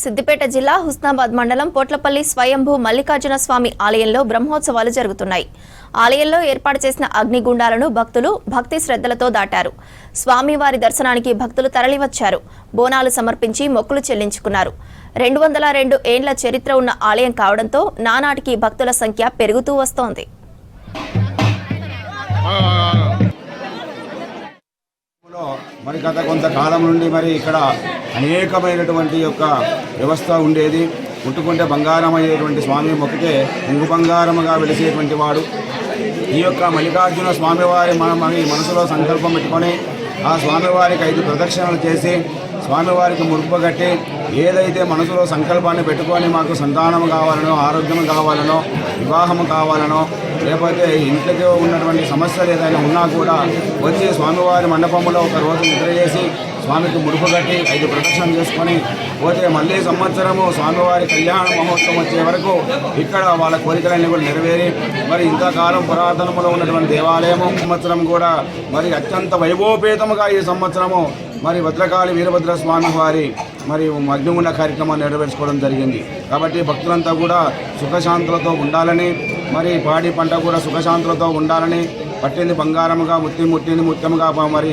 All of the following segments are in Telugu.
సిద్దిపేట జిల్లా హుస్నాబాద్ మండలం పోట్లపల్లి స్వయంభూ మల్లికార్జున స్వామి ఆలయంలో బ్రహ్మోత్సవాలు జరుగుతున్నాయి. ఆలయంలో ఏర్పాటు చేసిన అగ్నిగుండాలను భక్తులు భక్తి శ్రద్ధలతో దాటారు. స్వామివారి దర్శనానికి భక్తులు తరలివచ్చారు. బోనాలు సమర్పించి మొక్కులు చెల్లించుకున్నారు. 202 ఏండ్ల చరిత్ర ఉన్న ఆలయం కావడంతో నానాటికి భక్తుల సంఖ్య పెరుగుతూ వస్తోంది. మరి గత కొంతకాలం నుండి మరి ఇక్కడ అనేకమైనటువంటి యొక్క వ్యవస్థ ఉండేది. ముట్టుకుంటే బంగారం అయ్యేటువంటి స్వామి మొక్కితే ఇంగు బంగారముగా వెలిసేటువంటి వాడు. ఈ యొక్క మల్లికార్జున స్వామివారి మనసులో సంకల్పం పెట్టుకొని ఆ స్వామివారికి 5 ప్రదక్షిణలు చేసి స్వామివారికి ముడుపు కట్టి ఏదైతే మనసులో సంకల్పాన్ని పెట్టుకొని మాకు సంతానం కావాలనో, ఆరోగ్యం కావాలనో, వివాహం కావాలనో, లేకపోతే ఇంట్లోకి ఉన్నటువంటి సమస్యలు ఏదైనా ఉన్నా కూడా వచ్చి స్వామివారి మండపంలో ఒక రోజు నిద్ర చేసి స్వామికి ముడుపు కట్టి 5 ప్రదక్షిణలు చేసుకొని పోతే మళ్ళీ సంవత్సరము స్వామివారి కళ్యాణ మహోత్సవం వచ్చే వరకు ఇక్కడ వాళ్ళ కోరికలన్నీ కూడా నెరవేరి మరి ఇంతకాలం పురాతనములో ఉన్నటువంటి దేవాలయము సంవత్సరం కూడా మరి అత్యంత వైభవపేతముగా ఈ సంవత్సరము మరి భద్రకాళి వీరభద్ర స్వామి వారి మరి అగ్నిగుండ కార్యక్రమాన్ని నెరవేర్చుకోవడం జరిగింది. కాబట్టి భక్తులంతా కూడా సుఖశాంతులతో ఉండాలని, మరి పాడి పంట కూడా సుఖశాంతులతో ఉండాలని, పట్టింది బంగారముగా ముట్టింది ముత్యముగా మరి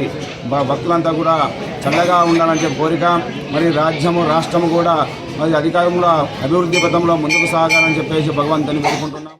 భక్తులంతా కూడా చల్లగా ఉండాలని చెప్పి కోరిక. మరి రాజ్యము రాష్ట్రము కూడా మరి అధికారంలో అభివృద్ధి పథంలో ముందుకు సాగాలని చెప్పేసి భగవంతుని కోరుకుంటున్నాం.